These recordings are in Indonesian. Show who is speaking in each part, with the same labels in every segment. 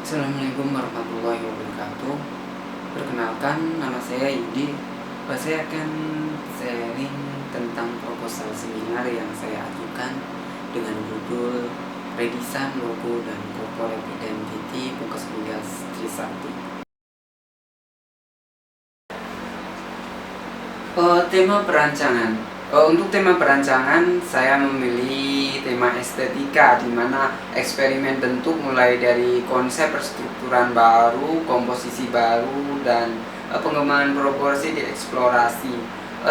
Speaker 1: Assalamualaikum warahmatullahi wabarakatuh. Perkenalkan, nama saya Yudi. Saya akan sharing tentang proposal seminar yang saya ajukan dengan judul Redesign Logo dan Corporate Identity Pungkas Migas Trisakti. Tema perancangan. Untuk tema perancangan, saya memilih tema estetika, di mana eksperimen bentuk mulai dari konsep perstrukturan baru, komposisi baru, dan pengembangan proporsi dieksplorasi.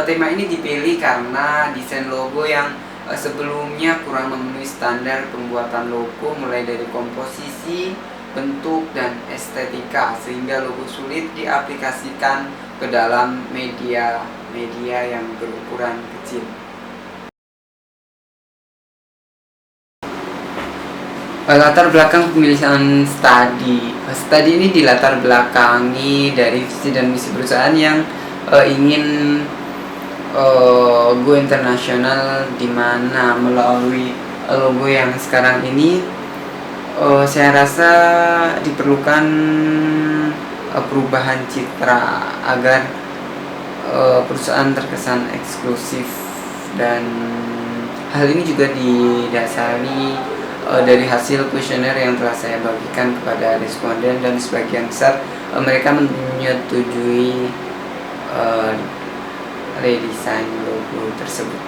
Speaker 1: Tema ini dipilih karena desain logo yang sebelumnya kurang memenuhi standar pembuatan logo mulai dari komposisi, bentuk, dan estetika, sehingga logo sulit diaplikasikan ke dalam media yang berukuran kecil. Latar belakang pemilihan studi ini dilatar belakangi dari visi dan misi perusahaan yang ingin go internasional, di mana melalui logo yang sekarang ini saya rasa diperlukan perubahan citra agar perusahaan terkesan eksklusif, dan hal ini juga didasari dari hasil kuesioner yang telah saya bagikan kepada responden, dan sebagian besar mereka menyetujui redesign logo tersebut.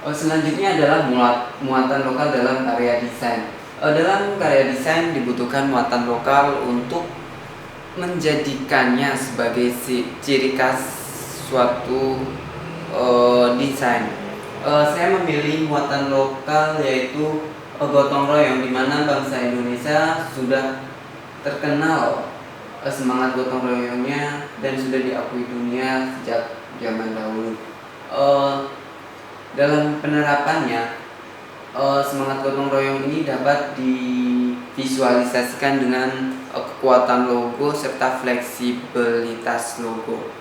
Speaker 1: Selanjutnya adalah muatan lokal dalam karya desain. Dalam karya desain dibutuhkan muatan lokal untuk menjadikannya sebagai ciri khas suatu desain. Saya memilih muatan lokal yaitu gotong royong, di mana bangsa Indonesia sudah terkenal semangat gotong royongnya dan sudah diakui dunia sejak zaman dahulu. Dalam penerapannya, semangat gotong royong ini dapat divisualisasikan dengan kekuatan logo serta fleksibilitas logo.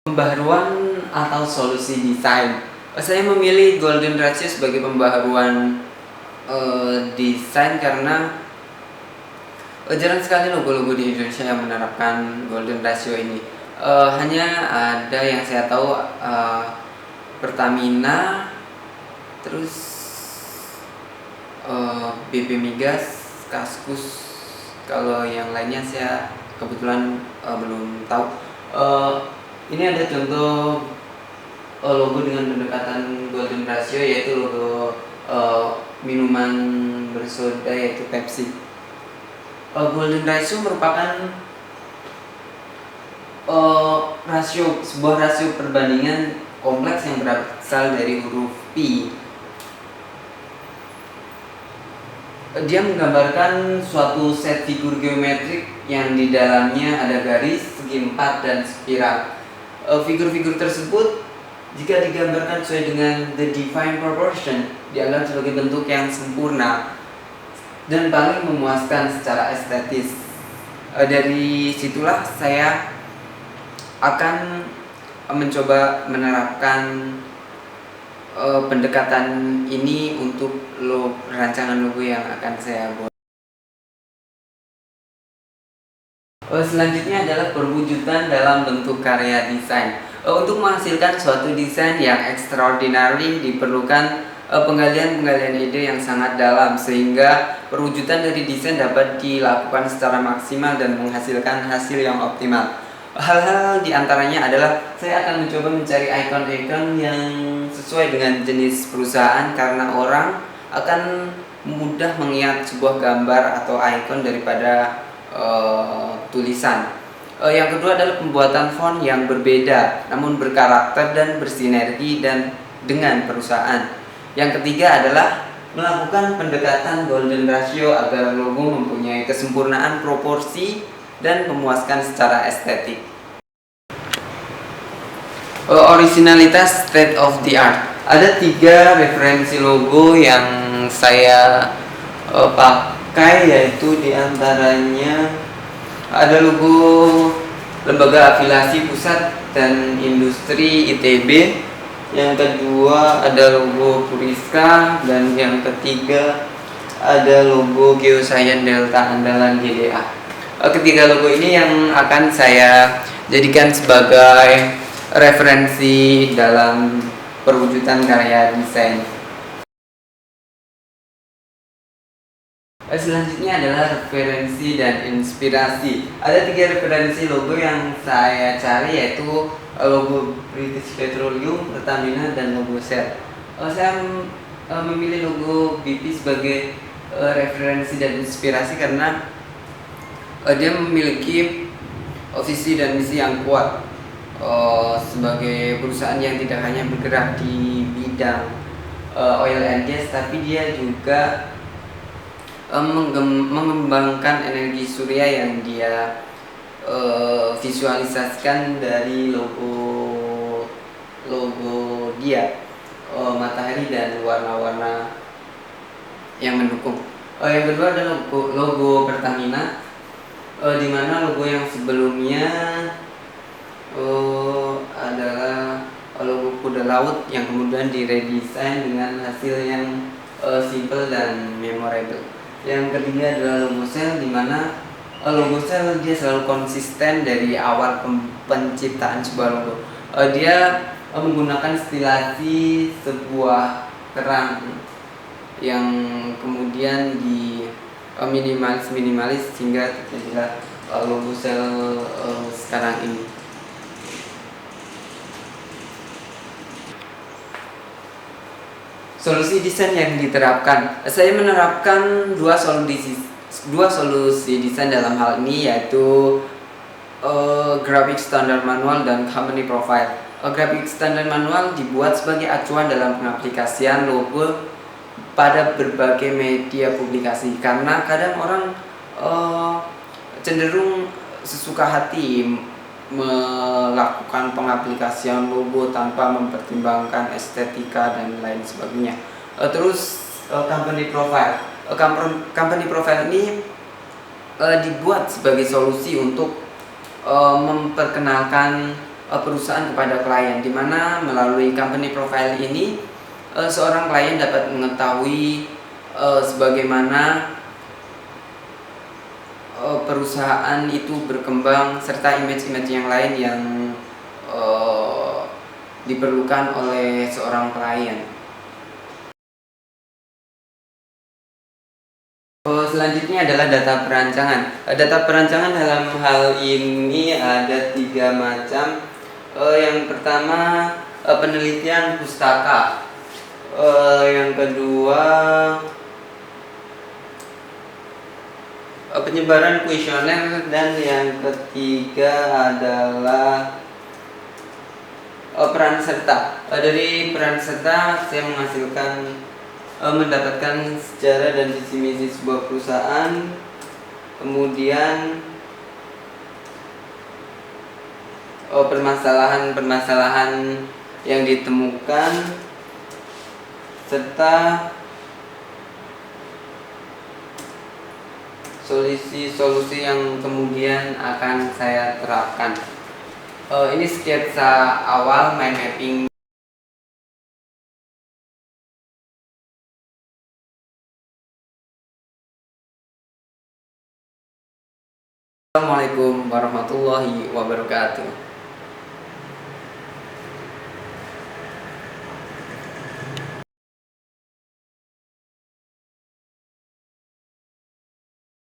Speaker 1: Pembaharuan atau solusi desain. Saya memilih golden ratio sebagai pembaharuan desain karena jarang sekali logo-logo di Indonesia yang menerapkan golden ratio ini. Hanya ada yang saya tahu Pertamina, terus BP Migas, Kaskus. Kalau yang lainnya saya kebetulan belum tahu. Ini ada contoh logo dengan pendekatan golden ratio, yaitu logo minuman bersoda yaitu Pepsi. Golden ratio merupakan sebuah rasio perbandingan kompleks yang berasal dari huruf Pi. Dia menggambarkan suatu set figur geometrik yang di dalamnya ada garis, segi empat, dan spiral. Figur-figur tersebut jika digambarkan sesuai dengan the defined proportion dianggap sebagai bentuk yang sempurna dan paling memuaskan secara estetis. Dari situlah saya akan mencoba menerapkan pendekatan ini untuk rancangan logo yang akan saya buat. Selanjutnya adalah perwujudan dalam bentuk karya desain. Untuk menghasilkan suatu desain yang extraordinary diperlukan penggalian ide yang sangat dalam, sehingga perwujudan dari desain dapat dilakukan secara maksimal dan menghasilkan hasil yang optimal. Hal-hal diantaranya adalah saya akan mencoba mencari ikon-ikon yang sesuai dengan jenis perusahaan, karena orang akan mudah mengingat sebuah gambar atau ikon daripada tulisan. Yang kedua adalah pembuatan font yang berbeda namun berkarakter dan bersinergi dengan perusahaan. Yang ketiga adalah melakukan pendekatan golden ratio agar logo mempunyai kesempurnaan proporsi dan memuaskan secara estetik. Originalitas state of the art. Ada 3 referensi logo yang saya pakai, yaitu diantaranya ada logo Lembaga Afiliasi Pusat dan Industri ITB, yang kedua ada logo Puriska, dan yang ketiga ada logo Geoscience Delta Andalan GDA. Ketiga logo ini yang akan saya jadikan sebagai referensi dalam perwujudan karya desain. Selanjutnya adalah referensi dan inspirasi. Ada 3 referensi logo yang saya cari, yaitu logo British Petroleum, Pertamina, dan logo Shell. Saya memilih logo BP sebagai referensi dan inspirasi karena dia memiliki visi dan misi yang kuat sebagai perusahaan yang tidak hanya bergerak di bidang oil and gas, tapi dia juga mengembangkan energi surya yang dia visualisasikan dari logo dia, matahari dan warna-warna yang mendukung. Yang kedua adalah logo Pertamina, di mana logo yang sebelumnya adalah logo kuda laut yang kemudian diredesain dengan hasil yang simple dan memorable. Yang ketiga adalah logo Shell, di mana logo Shell dia selalu konsisten dari awal penciptaan sebuah logo. Dia menggunakan stilasi sebuah kerang yang kemudian di minimalis sehingga terjadilah logo Shell sekarang ini. Solusi desain yang diterapkan, saya menerapkan dua solusi desain dalam hal ini, yaitu graphic standar manual dan company profile. Graphic standar manual dibuat sebagai acuan dalam pengaplikasian logo pada berbagai media publikasi, karena kadang orang cenderung sesuka hati melakukan pengaplikasian logo tanpa mempertimbangkan estetika dan lain sebagainya. Terus company profile. Company profile ini dibuat sebagai solusi untuk memperkenalkan perusahaan kepada klien, di mana melalui company profile ini seorang klien dapat mengetahui sebagaimana perusahaan itu berkembang, serta image-image yang lain yang diperlukan oleh seorang klien. Selanjutnya adalah data perancangan. Data perancangan dalam hal ini ada 3 macam. Yang pertama penelitian pustaka. Yang kedua penyebaran kuesioner, dan yang ketiga adalah peran serta. Dari peran serta saya mendapatkan sejarah dan visi misi sebuah perusahaan, kemudian permasalahan-permasalahan yang ditemukan, serta solusi-solusi yang kemudian akan saya terapkan. Ini sketsa awal mind mapping. Assalamualaikum warahmatullahi wabarakatuh.